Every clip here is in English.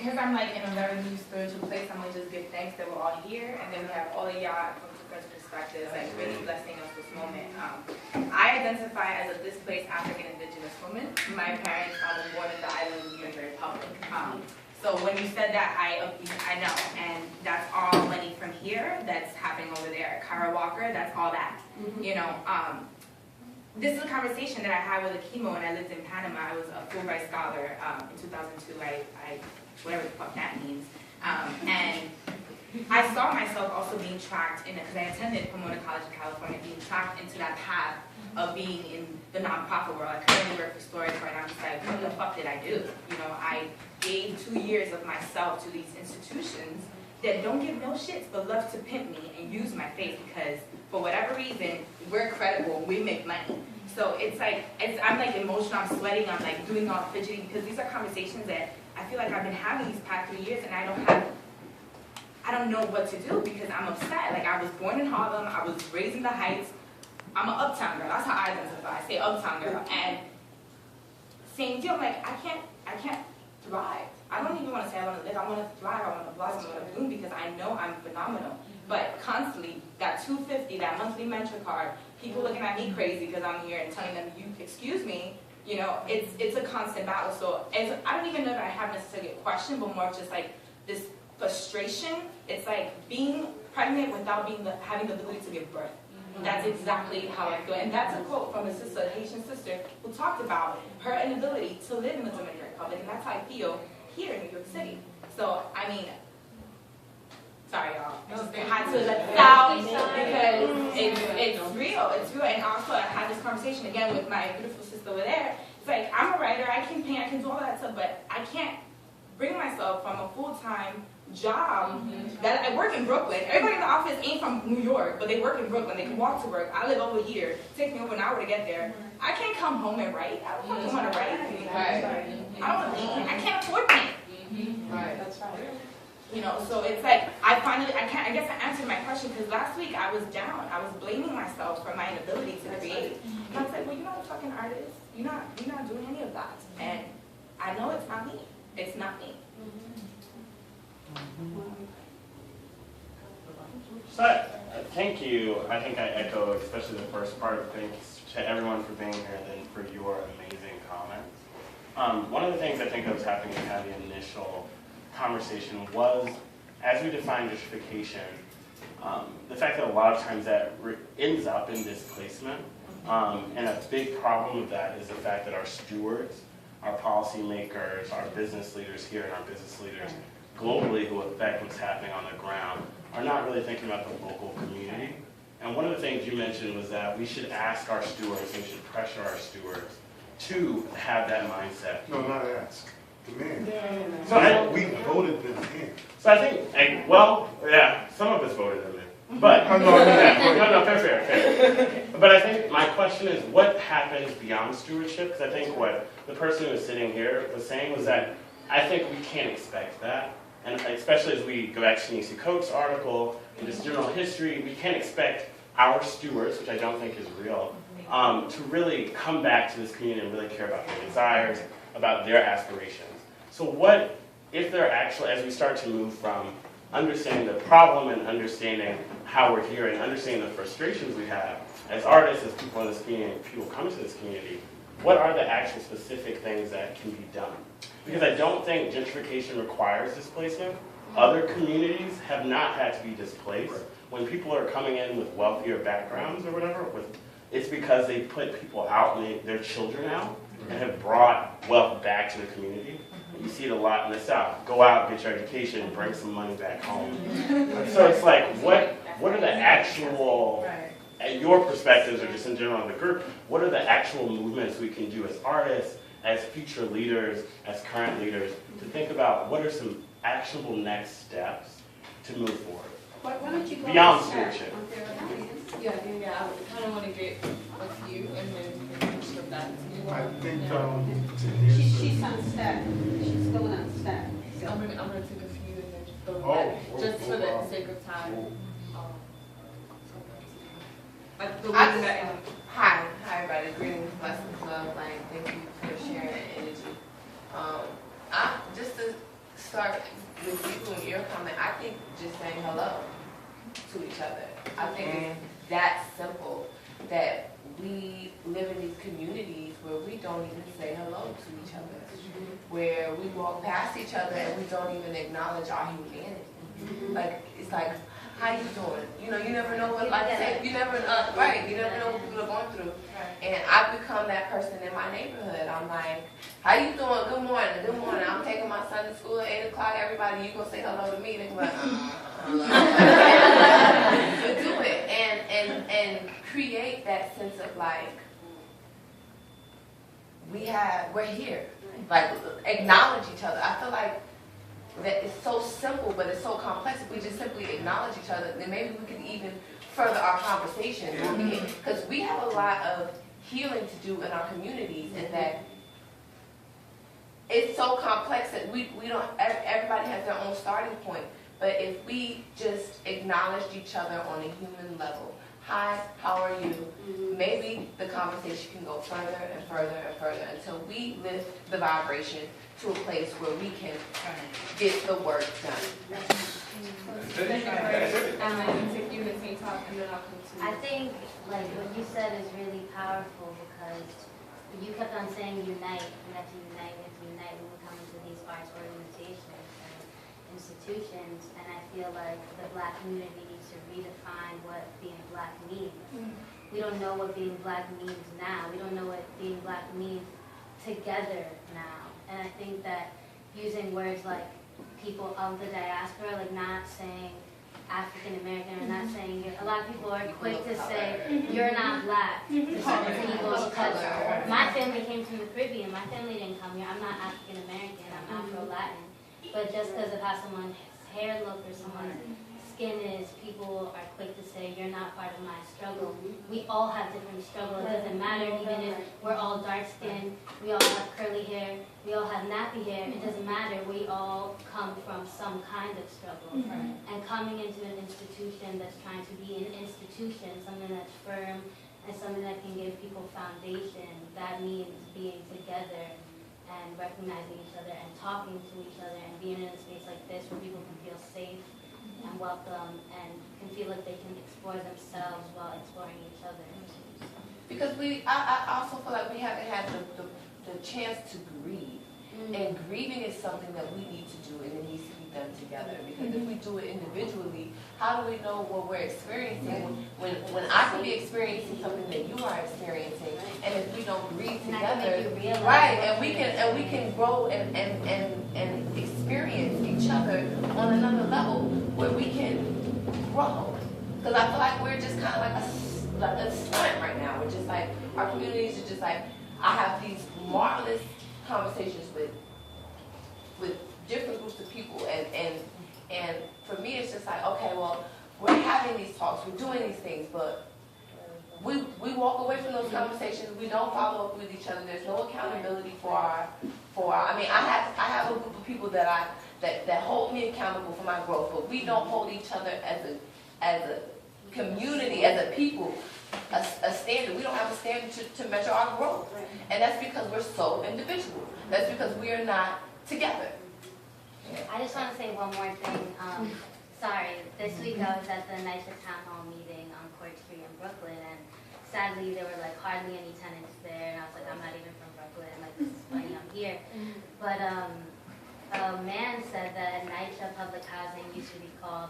because I'm like in a very new spiritual place, I'm gonna just give thanks that we're all here, and then we have all of y'all from different perspectives, like really blessing us this moment. I identify as a displaced African Indigenous woman. My parents were born in the island of the Dominican Republic. So when you said that, I know, and that's all money from here that's happening over there. Kara Walker, that's all that. You know, this is a conversation that I had with Akeema when I lived in Panama. I was a Fulbright scholar in 2002. I whatever the fuck that means. And I saw myself also being tracked because I attended Pomona College in California, being tracked into that path of being in the nonprofit world. I currently work for StoryCorps, and I'm just like, what the fuck did I do? You know, I gave 2 years of myself to these institutions that don't give no shits but love to pimp me and use my face because for whatever reason, we're credible, we make money. So it's like, I'm like emotional, I'm sweating, I'm like doing all fidgety because these are conversations that I feel like I've been having these past 3 years and I don't know what to do because I'm upset. Like I was born in Harlem, I was raised in the Heights, I'm an uptown girl, that's how I identify, I say uptown girl. And same deal, I'm like, I can't thrive. I don't even want to say I want to live, I want to thrive, I want to blossom, I want to bloom because I know I'm phenomenal. But constantly, that $250, that monthly mentor card, people looking at me crazy because I'm here and telling them, you excuse me, you know, it's a constant battle. So I don't even know that I have necessarily a question, but more of just like this frustration. It's like being pregnant without having the ability to give birth. That's exactly how I feel. And that's a quote from a sister, a Haitian sister, who talked about her inability to live in the Dominican Republic. And that's how I feel here in New York City. So, I mean, sorry, y'all. I just had to let it out because it's real. It's real. And also, I had this conversation again with my beautiful sister over there. It's like, I'm a writer. I can paint. I can do all that stuff. But I can't bring myself from a full-time job that I work in Brooklyn. Everybody in the office ain't from New York, but they work in Brooklyn. They can walk to work. I live over here. It takes me over an hour to get there. I can't come home and write. I don't fucking want to write. I don't want to paint. I can't afford paint. Right, that's right. You know, so it's like, I guess I answered my question because last week I was down. I was blaming myself for my inability to create. And I was like, well, you're not a fucking artist. You're not doing any of that. And I know it's not me. It's not me. So, thank you. I think I echo, especially the first part, thanks to everyone for being here and then for your amazing comments. One of the things I think that was happening in the initial conversation was, as we define gentrification, the fact that a lot of times that ends up in displacement. And a big problem with that is the fact that our stewards, our policymakers, our business leaders here and our business leaders globally who affect what's happening on the ground are not really thinking about the local community. And one of the things you mentioned was that we should ask our stewards and we should pressure our stewards to have that mindset. No, not ask. Demand. So we voted them in. So I think, well, yeah, some of us voted them in. But, fair. But I think my question is, what happens beyond stewardship? Because I think what the person who was sitting here was saying was that I think we can't expect that. And especially as we go back to Nancy Koch's article and just general history, we can't expect our stewards, which I don't think is real, to really come back to this community and really care about their desires, about their aspirations. So what if they're actually, as we start to move from understanding the problem and understanding how we're here and understanding the frustrations we have as artists, as people in this community, people coming to this community, what are the actual specific things that can be done? Because I don't think gentrification requires displacement. Other communities have not had to be displaced. When people are coming in with wealthier backgrounds or whatever, it's because they put people out and their children out and have brought wealth back to the community. You see it a lot in the South. Go out, get your education, bring some money back home. So it's like, what are the actual, at your perspectives or just in general in the group, what are the actual movements we can do as artists, as future leaders, as current leaders, to think about what are some actionable next steps to move forward? Why don't you go beyond stewardship? Yeah, I kind of want to get with you and then finish with that. I think she's on step. She's going on step. So I'm gonna take a few and then just go back, just for the sake of time. Hi, everybody. Greetings, blessings, love, light. Thank you for sharing that energy. Just to start with people in your comment, I think just saying hello to each other. I think it's that simple, that we live in these communities where we don't even say hello to each other, where we walk past each other and we don't even acknowledge our humanity. Like, it's like, how you doing? You know, you never know what, like I said, you never know, right, you never know what people are going through. And I've become that person in my neighborhood. I'm like, how you doing? Good morning, good morning. I'm taking my son to school at 8 o'clock. Everybody, you gonna say hello to me? They're like, but do it and create that sense of like, we're here. Like, acknowledge each other. I feel like that it's so simple, but it's so complex. If we just simply acknowledge each other, then maybe we can even further our conversation. Because we have a lot of healing to do in our communities, and that it's so complex that we don't, everybody has their own starting point. But if we just acknowledged each other on a human level, hi, how are you? Maybe the conversation can go further and further and further until we lift the vibration to a place where we can get the work done. I think like what you said is really powerful, because you kept on saying unite, we have to unite, we have to unite when we come into these arts organizations and institutions, and I feel like the Black community needs to redefine what being Black means. We don't know what being Black means now. We don't know what being Black means together now. And I think that using words like people of the diaspora, like not saying African American, or not saying a lot of people are quick to say you're not Black to certain people, because my family came from the Caribbean. My family didn't come here. I'm not African American. I'm Afro-Latin. But just because of how someone's hair look or someone's skin is, people are quick to say you're not part of my struggle. We all have different struggles. It doesn't matter even if we're all dark-skinned, we all have curly hair, we all have nappy hair. It doesn't matter. We all come from some kind of struggle. And coming into an institution that's trying to be an institution, something that's firm and something that can give people foundation, that means being together and recognizing each other and talking to each other and being in a space like this where people can feel safe and welcome and can feel like they can explore themselves while exploring each other. Because I also feel like we haven't had the chance to grieve. And grieving is something that we need to do, and it needs to be done together. Because if we do it individually, how do we know what we're experiencing when I could be experiencing something that you are experiencing, and if we don't grieve together, right? And we can grow and experience each other on another level where we can grow. Because I feel like we're just kind of like a stunt right now. We're just like, our communities are just like, I have these marvelous conversations with different groups of people, and for me it's just like, okay, well, we're having these talks, we're doing these things, but we walk away from those conversations, we don't follow up with each other, there's no accountability for our I mean, I have a group of people that hold me accountable for my growth, but we don't hold each other as a community, as a people, a standard. We don't have a standard to measure our growth. And that's because we're so individual. That's because we are not together. I just want to say one more thing. Sorry, this week I was at the NYCHA Town Hall meeting on Court Street in Brooklyn, and sadly there were like hardly any tenants there, and I was like, I'm not even from Brooklyn, like this is funny, I'm here. But a man said that NYCHA public housing used to be called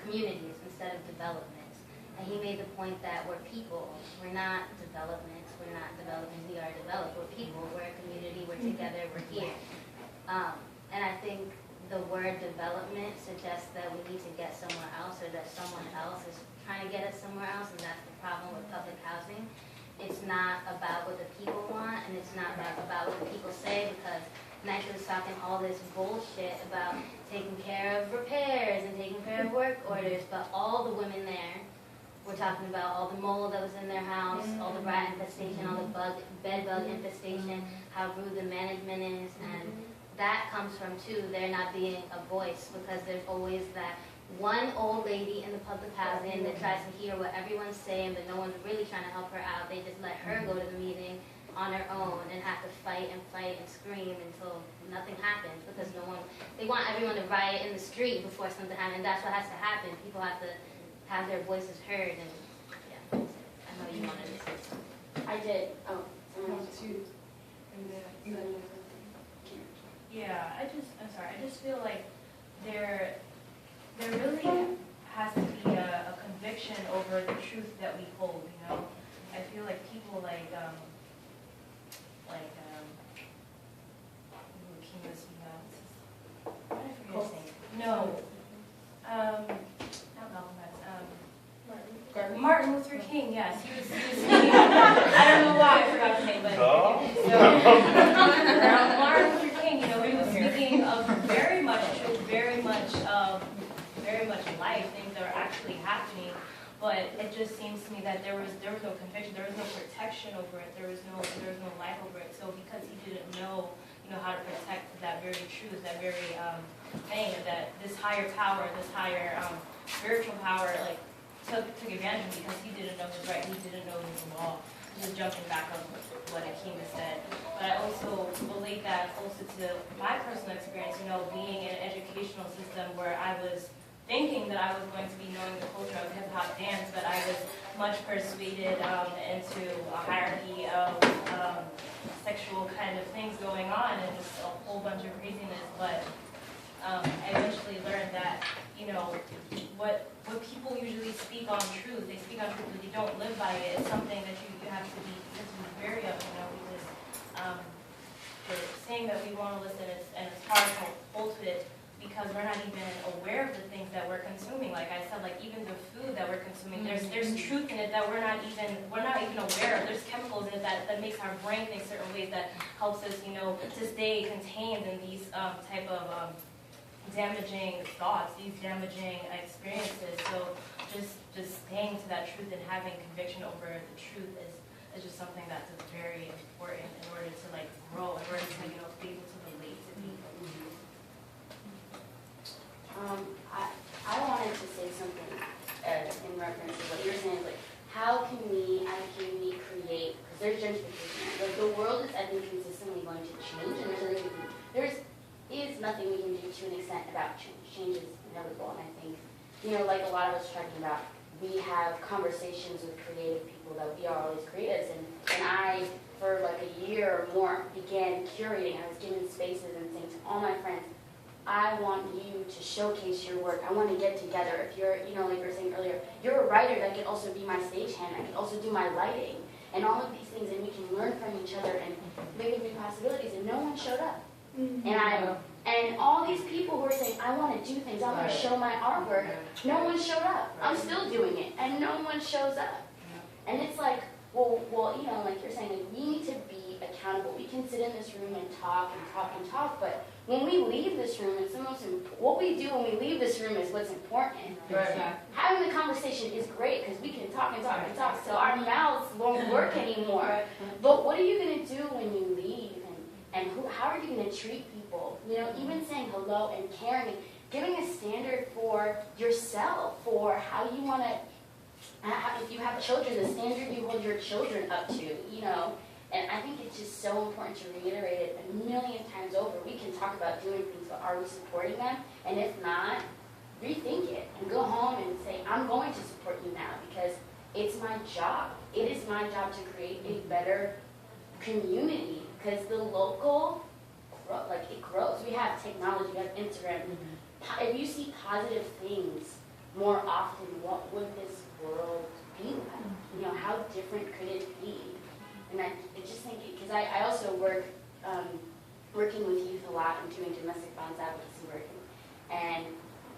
communities instead of developments. And he made the point that we're people, we're not developments, we are developed, we're people, we're a community, we're together, we're here. And I think the word development suggests that we need to get somewhere else, or that someone else is trying to get us somewhere else, and that's the problem with public housing. It's not about what the people want, and it's not about what the people say, because NYCHA was talking all this bullshit about taking care of repairs and taking care of work orders, but all the women there were talking about all the mold that was in their house, all the rat infestation, all the bed bug infestation, how rude the management is, and that comes from, too, there not being a voice, because there's always that one old lady in the public housing that tries to hear what everyone's saying, but no one's really trying to help her out. They just let her go to the meeting, on their own and have to fight and scream until nothing happens because they want everyone to riot in the street before something happens, and that's what has to happen. People have to have their voices heard, and yeah, I know you wanted to say something. I did. Oh, someone else. Yeah, I'm sorry, I just feel like there really has to be a conviction over the truth that we hold, you know? I feel like people like Akeema, what did I forget his name? No. Not Malcolm X, Martin Luther King, yes, he was speaking. I don't know why I forgot his name, but Martin Luther King, you know, he was speaking of very much truth, very much life, things that are actually happening. But it just seems to me that there was no conviction, there was no protection over it, there was no life over it. So because he didn't know, you know, how to protect that very truth, that very thing, that this higher power, this higher spiritual power, like took advantage of him because he didn't know his right, he didn't know his law. Just jumping back on what Akeema said. But I also relate that also to my personal experience, you know, being in an educational system where I was thinking that I was going to be knowing the culture of hip-hop dance, but I was much persuaded into a hierarchy of sexual kind of things going on and just a whole bunch of craziness. But I eventually learned that, you know, what people usually speak on truth, they speak on truth, but they don't live by it. It's something that you have to be wary of, you know, because the saying that we want to listen and it's hard to hold to it because we're not even aware of the things that we're consuming. Like I said, like even the food that we're consuming, there's truth in it that we're not even aware of. There's chemicals in it that makes our brain think certain ways that helps us, you know, to stay contained in these type of damaging thoughts, these damaging experiences. So just staying to that truth and having conviction over the truth is just something that's very important in order to like grow, in order to, you know, be able to relate to people. I wanted to say something in reference to what you're saying, like how can we as a community create, because there's gentrification, like the world is I think consistently going to change, and there is nothing we can do to an extent about change. Change is inevitable, and I think, you know, like a lot of us talking about, we have conversations with creative people that we are always creatives, and I, for like a year or more, began curating. I was given spaces and saying to all my friends, I want you to showcase your work. I want to get together. If you're, you know, like you were saying earlier, you're a writer that could also be my stagehand. I could also do my lighting and all of these things, and we can learn from each other and make new possibilities. And no one showed up. And all these people who are saying, I want to do things, I want to show my artwork, no one showed up. I'm still doing it, and no one shows up. And it's like, well, you know, like you're saying, like, we need to be accountable. We can sit in this room and talk and talk and talk, but when we leave this room, it's the most what we do when we leave this room is what's important. Right. Having the conversation is great because we can talk and talk and talk, so our mouths won't work anymore. But what are you going to do when you leave? And how are you going to treat people? You know, even saying hello and caring and giving a standard for yourself, for how you want to, if you have children, the standard you hold your children up to, you know. And I think it's just so important to reiterate it a million times over. We can talk about doing things, but are we supporting them? And if not, rethink it and go home and say, I'm going to support you now because it's my job. It is my job to create a better community. Because the local, like it grows. We have technology, we have Instagram. If you see positive things more often, what would this world be like? You know, how different could it be? And I just think, because I also working with youth a lot and doing domestic violence advocacy work. And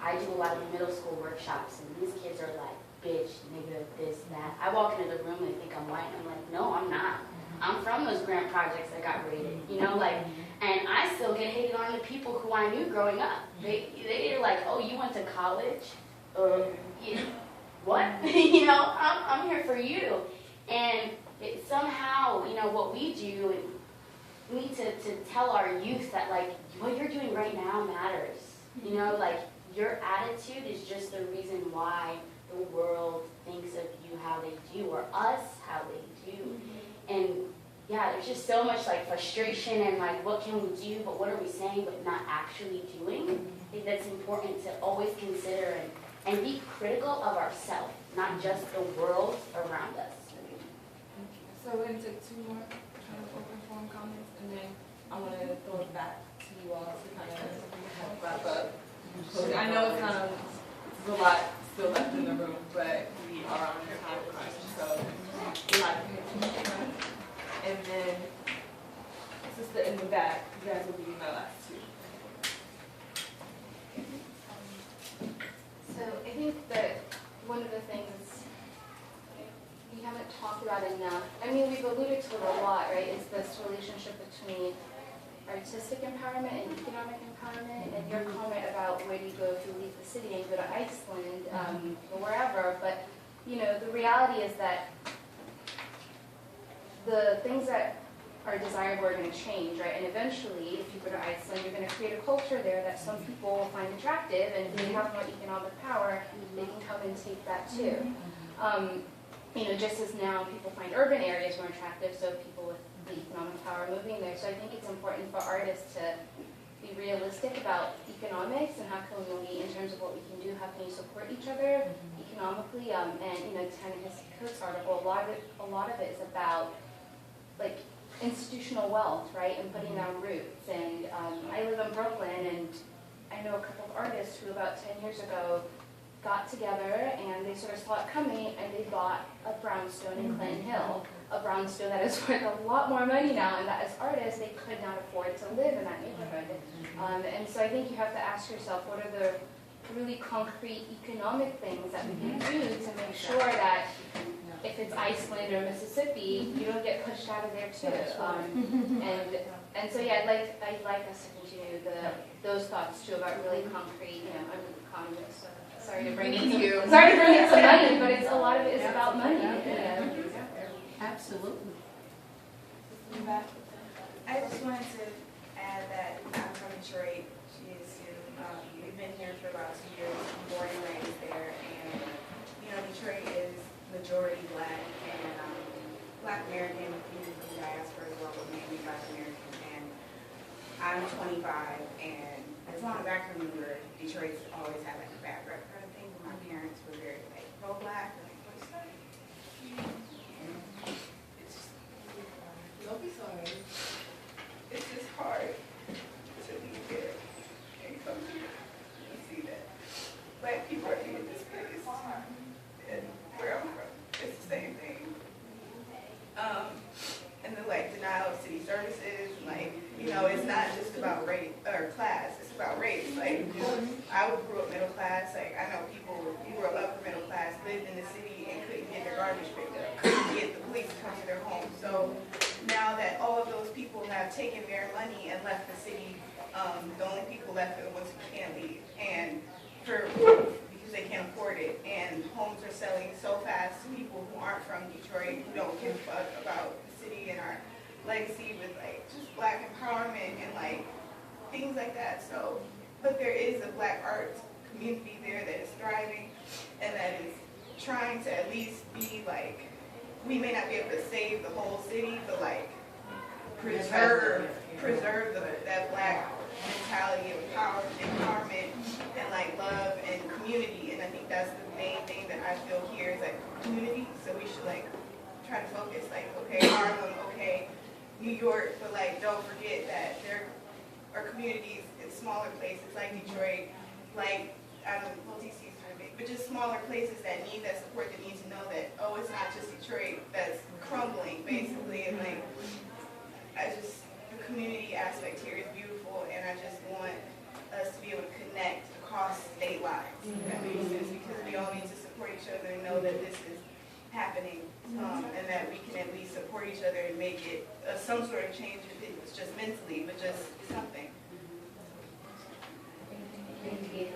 I do a lot of middle school workshops, and these kids are like, bitch, nigga, this, that. I walk into the room and they think I'm white, and I'm like, no, I'm not. I'm from those grant projects that got raided, you know, like, and I still get hated on the people who I knew growing up. They're like, oh, you went to college? You know, what? You know, I'm here for you. And somehow, you know, what we do, we need to tell our youth that, like, what you're doing right now matters. You know, like, your attitude is just the reason why the world thinks of you how they do, or us how they do. And yeah, there's just so much like frustration and like what can we do, but what are we saying but not actually doing. I think that's important to always consider and be critical of ourselves, not just the world around us. So we're going to take 2 more kind of open forum comments, and then I want to throw it back to you all to kind of wrap up. I know it's kind of, there's a lot still left in the room, but we are on a time crunch, so we're not going to keep going. And then, sister in the back, you guys will be my last 2. So I think that one of the things we haven't talked about enough, I mean, we've alluded to it a lot, right, is this relationship between artistic empowerment and economic empowerment, and your comment about where do you go if you leave the city and go to Iceland or wherever, but you know, the reality is that the things that are desirable are going to change, right? And eventually, if you go to Iceland, you're going to create a culture there that some people will find attractive, and if they have more economic power, they can come and take that too. You know, just as now people find urban areas more attractive, so people with the economic power are moving there. So I think it's important for artists to be realistic about economics and how can we, in terms of what we can do, how can we support each other economically. And you know, kind of his Coates article, a lot of it is about like institutional wealth, right, and putting down roots. And I live in Brooklyn, and I know a couple of artists who about 10 years ago got together and they sort of saw it coming and they bought a brownstone in Clinton Hill, a brownstone that is worth a lot more money now, and that as artists they could not afford to live in that neighborhood. And so I think you have to ask yourself, what are the really concrete economic things that we can do to make sure that if it's Iceland or Mississippi, you don't get pushed out of there too. And so yeah, I'd like us to continue those thoughts too about really concrete, you know, I'm an economist, so sorry to bring it to you. Sorry to bring it to money, but it's a lot of it is about money. Absolutely. I just wanted to add that I'm from Detroit. She is too. We've been here for about 2 years, born and raised there, and you know, Detroit is majority Black and Black American, even from diaspora as well, but mainly Black American. And I'm 25, and as long as I can remember, Detroit's always had like a bad record. I think my parents were very like pro-Black, like what's that? Don't be sorry. It's just hard to leave here and come here and see that Black people are in this place. And where I'm from, it's the same thing. And the like denial of city services, like, you know, it's not just about race or class, it's about race. Like, I grew up middle class, like, I know people who grew up upper middle class, lived in the city and couldn't get their garbage picked up, couldn't get the police to come to their home. So now that all of those people have taken their money and left the city, the only people left are the ones who can't leave, and because they can't afford it, and homes are selling so fast to people who aren't from Detroit, who don't give a fuck about the city and our legacy with like just Black empowerment and like things like that. So, but there is a Black arts community there that is thriving and that is trying to at least be like, we may not be able to save the whole city, but like preserve that Black mentality of power, empowerment, and like love and community. And I think that's the main thing that I feel here is like community. So we should like try to focus like, okay, Harlem, okay, New York, but like don't forget that there are communities in smaller places like Detroit, like, I don't know, well, DC is kind of big, but just smaller places that need that support, that need to know that, oh, it's not just Detroit that's crumbling, basically. And like, the community aspect here is beautiful, and I just want us to be able to connect across state lines, if that makes sense, because we all need to support each other and know that this is happening, and that we can at least support each other and make it some sort of change, if it's just mentally, but just something. Thank you.